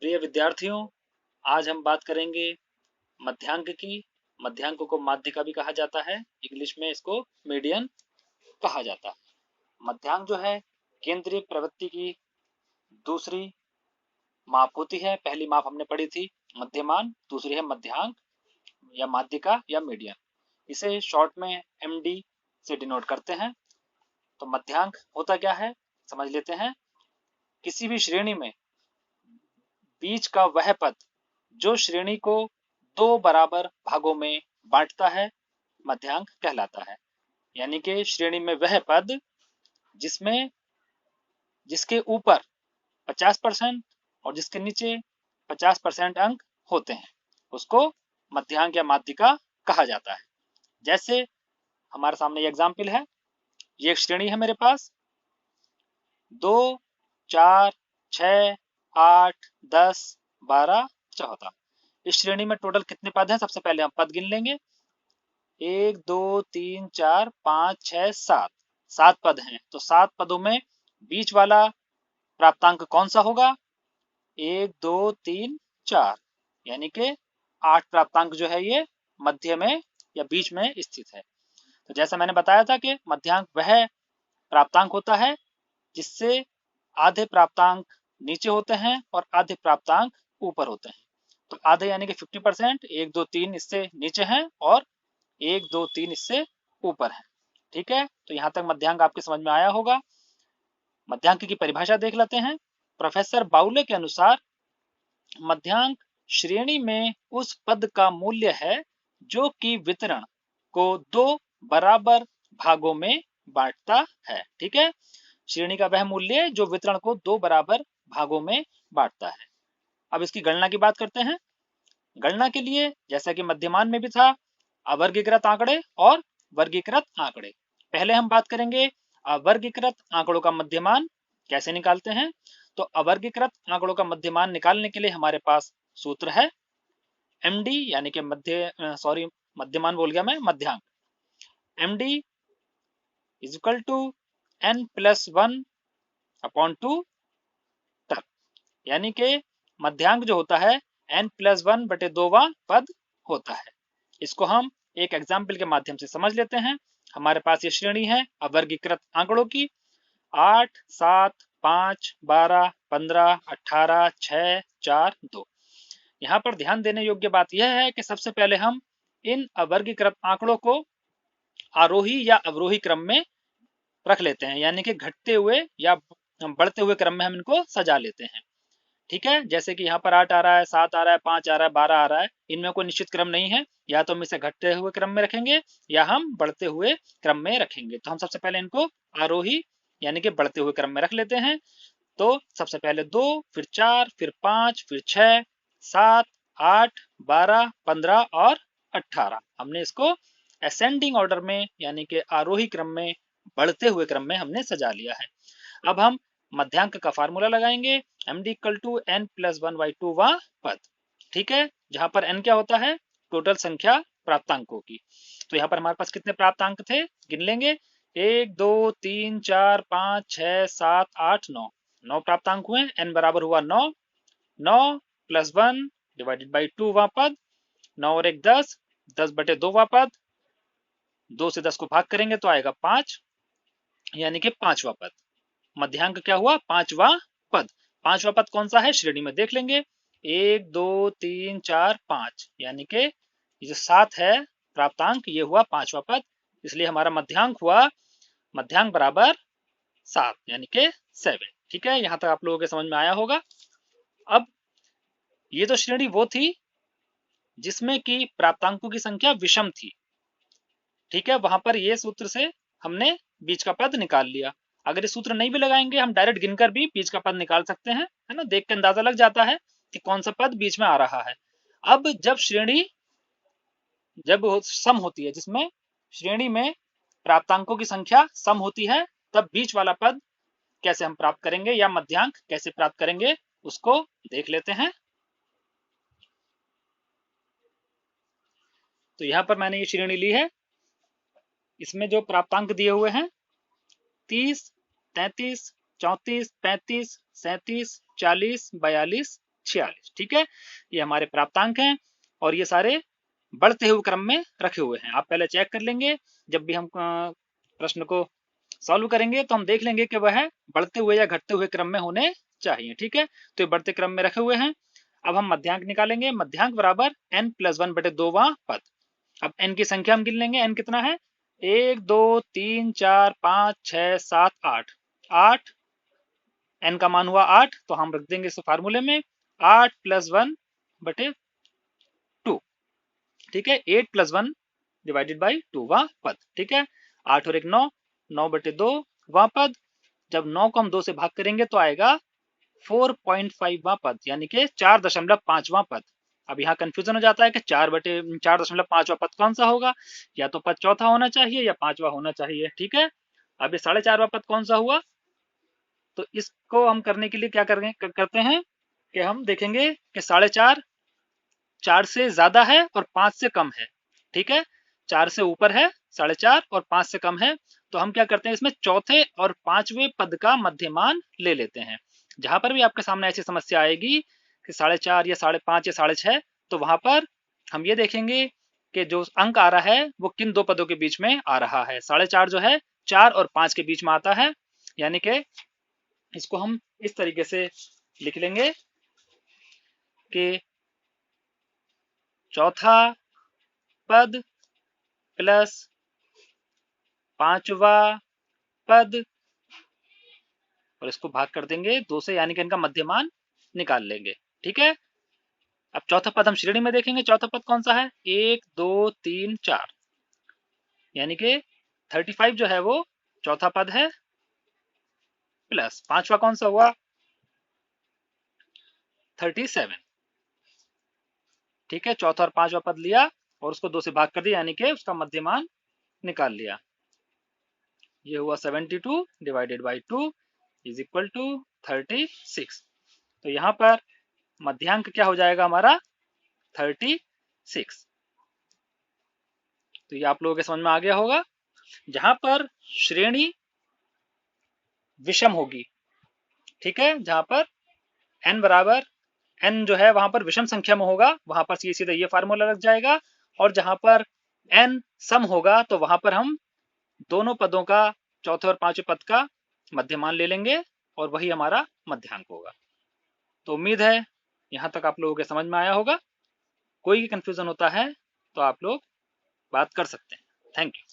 प्रिय विद्यार्थियों, आज हम बात करेंगे मध्यांक की। मध्यांक को माध्यिका भी कहा जाता है, इंग्लिश में इसको मीडियन कहा जाता है। मध्यांक जो है केंद्रीय प्रवृत्ति की दूसरी माप होती है। पहली माप हमने पढ़ी थी मध्यमान, दूसरी है मध्यांक या माध्यिका या मीडियन। इसे शॉर्ट में एमडी से डिनोट करते हैं। तो मध्यांक होता क्या है समझ लेते हैं। किसी भी श्रेणी में बीच का वह पद जो श्रेणी को दो बराबर भागों में बांटता है मध्यांक कहलाता है। यानी कि श्रेणी में वह पद जिसमें जिसके ऊपर 50% और जिसके नीचे 50% अंक होते हैं उसको मध्यांक या माध्यिका कहा जाता है। जैसे हमारे सामने ये एग्जाम्पल है, ये एक श्रेणी है मेरे पास 2, 4, 6, 8, 10, 12, 14। इस श्रेणी में टोटल कितने पद हैं सबसे पहले हम पद गिन लेंगे। 1, 2, 3, 4, 5, 6, 7, 7 पद हैं। तो 7 पदों में बीच वाला प्राप्तांक कौन सा होगा? 1, 2, 3, 4, यानी कि 8 प्राप्तांक जो है ये मध्य में या बीच में स्थित है। तो जैसा मैंने बताया था कि मध्यांक वह प्राप्तांक होता है जिससे आधे प्राप्तांक नीचे होते हैं और आधे प्राप्तांक ऊपर होते हैं। तो आधे यानी कि 50%, 1, 2, 3 इससे नीचे हैं और 1, 2, 3 इससे ऊपर है। ठीक है, तो यहां तक मध्यांक आपके समझ में आया होगा। मध्यांक की परिभाषा देख लेते हैं। प्रोफेसर बाउले के अनुसार मध्यांक श्रेणी में उस पद का मूल्य है जो कि वितरण को दो बराबर भागों में बांटता है। ठीक है, श्रेणी का वह मूल्य जो वितरण को दो बराबर भागों में बांटता है। अब इसकी गणना की बात करते हैं। गणना के लिए जैसा कि मध्यमान में भी था, अवर्गीकृत आंकड़े और वर्गीकृत आंकड़े। पहले हम बात करेंगे अवर्गीकृत आंकड़ों का मध्यमान कैसे निकालते हैं। तो अवर्गीकृत आंकड़ों का मध्यमान निकालने के लिए हमारे पास सूत्र है एमडी, यानी कि मध्यमान बोल गया मैं, मध्यांक। MD is equal to n+1/2 तक, यानी कि मध्यांक जो होता है n+1/2वां पद होता है। इसको हम एक एग्जाम्पल के माध्यम से समझ लेते हैं। हमारे पास ये श्रेणी है अवर्गीकृत आंकड़ों की 8, 7, 5, 12, 15, 18, 6, 4, 2। यहाँ पर ध्यान देने योग्य बात यह है कि सबसे पहले हम इन अवर्गीकृत आंकड़ों को आरोही या अवरोही क्रम में रख लेते हैं, यानी कि घटते हुए या बढ़ते हुए क्रम में हम इनको सजा लेते हैं। ठीक है, जैसे कि यहाँ पर 8 आ रहा है, 7 आ रहा है, 5 आ रहा है, 12 आ रहा है, इनमें कोई निश्चित क्रम नहीं है। या तो हम इसे घटते हुए क्रम में रखेंगे या हम बढ़ते हुए क्रम में रखेंगे। तो हम सबसे पहले इनको आरोही यानी कि बढ़ते हुए क्रम में रख लेते हैं। तो सबसे पहले 2, फिर 4, फिर 5, फिर 6, 7, 8, 12, 15 और 18। हमने इसको असेंडिंग ऑर्डर में यानी कि आरोही क्रम में बढ़ते हुए क्रम में हमने सजा लिया है। अब हम मध्यांक का फार्मूला लगाएंगे, md इक्वल टू n+1/2 पद। ठीक है, जहां पर n क्या होता है? टोटल संख्या प्राप्तांकों की। तो यहाँ पर हमारे पास कितने प्राप्तांक थे गिन लेंगे। 1, 2, 3, 4, 5, 6, 7, 8, 9। 9 प्राप्तांक हुए, n बराबर हुआ 9। 9 + 1 डिवाइडेड बाई 2 पद। 9 और 1 10, 10/2 पद। 2 से 10 को भाग करेंगे तो आएगा 5, यानी कि 5वां पद। मध्यांक क्या हुआ? 5वां पद। 5वां पद कौन सा है श्रेणी में देख लेंगे। 1, 2, 3, 4, 5, यानी कि ये जो 7 है प्राप्तांक, ये हुआ 5वां पद। इसलिए हमारा मध्यांक हुआ मध्यांक बराबर 7, यानी कि 7। ठीक है, यहां तक आप लोगों के समझ में आया होगा। अब ये तो श्रेणी वो थी जिसमें कि प्राप्तांकों की संख्या विषम थी। ठीक है, वहां पर ये सूत्र से हमने बीच का पद निकाल लिया। अगर ये सूत्र नहीं भी लगाएंगे, हम डायरेक्ट गिनकर भी बीच का पद निकाल सकते हैं, है ना। देख के अंदाजा लग जाता है कि कौन सा पद बीच में आ रहा है। अब जब श्रेणी सम होती है, जिसमें श्रेणी में प्राप्तांकों की संख्या सम होती है, तब बीच वाला पद कैसे हम प्राप्त करेंगे या मध्यांक कैसे प्राप्त करेंगे उसको देख लेते हैं। तो यहाँ पर मैंने ये श्रेणी ली है, इसमें जो प्राप्तांक दिए हुए हैं 30, 33, 34, 35, 37, 40, 42, 46। ठीक है, ये हमारे प्राप्तांक हैं और ये सारे बढ़ते हुए क्रम में रखे हुए हैं। आप पहले चेक कर लेंगे, जब भी हम प्रश्न को सॉल्व करेंगे तो हम देख लेंगे कि वह बढ़ते हुए या घटते हुए क्रम में होने चाहिए। ठीक है, तो ये बढ़ते क्रम में रखे हुए हैं। अब हम मध्यांक निकालेंगे। मध्यांक बराबर n+1/2वां पद। अब n की संख्या हम गिन लेंगे। n कितना है? 1 2 3 4 5 6 7 8। 8, n का मान हुआ 8, तो हम रख देंगे इस फार्मूले में 8 + 1/2। ठीक है, 8 + 1 डिवाइडेड बाई 2वां पद। ठीक है, 8 और 1 9, 9/2वां पद। जब 9 को हम 2 से भाग करेंगे तो आएगा 4.5वां पद, यानी कि 4.5वां पद। अब यहाँ कंफ्यूजन हो जाता है कि 4.5वां पद कौन सा होगा, या तो पद चौथा होना चाहिए या पांचवा होना चाहिए। ठीक है, अब ये 4.5वां पद कौन सा हुआ, तो इसको हम करने के लिए क्या करते हैं कि हम देखेंगे कि 4.5 4 से ज्यादा है और 5 से कम है। ठीक है, 4 से ऊपर है 4.5 और 5 से कम है, तो हम क्या करते हैं, इसमें चौथे और पांचवें पद का मध्यमान ले लेते हैं। जहां पर भी आपके सामने ऐसी समस्या आएगी कि 4.5 या 5.5 या 6.5, तो वहां पर हम ये देखेंगे कि जो अंक आ रहा है वो किन दो पदों के बीच में आ रहा है। 4.5 जो है 4 और 5 के बीच में आता है, यानी कि इसको हम इस तरीके से लिख लेंगे कि चौथा पद प्लस पांचवा पद, और इसको भाग कर देंगे 2 से, यानी कि इनका मध्यमान निकाल लेंगे। ठीक है, अब चौथा पद हम श्रेणी में देखेंगे। चौथा पद कौन सा है? 1 2 3 4, यानी कि 35 जो है वो चौथा पद है, प्लस पांचवा कौन सा हुआ? 37। ठीक है, चौथा और पांचवा पद लिया और उसको 2 से भाग कर दिया, यानी कि उसका मध्यमान निकाल लिया। ये हुआ 72 divided by 2 is equal to 36। तो यहाँ पर मध्यांक क्या हो जाएगा हमारा? 36। तो ये आप लोगों के समझ में आ गया होगा। जहां पर श्रेणी विषम होगी, ठीक है, जहां पर n बराबर n जो है वहां पर विषम संख्या में होगा, वहां पर सीधे ये फार्मूला लग जाएगा। और जहां पर n सम होगा तो वहां पर हम दोनों पदों का, चौथे और पांचवें पद का मध्यमान ले लेंगे और वही हमारा मध्यांक होगा। तो उम्मीद है यहां तक आप लोगों के समझ में आया होगा। कोई भी कंफ्यूजन होता है तो आप लोग बात कर सकते हैं। Thank you.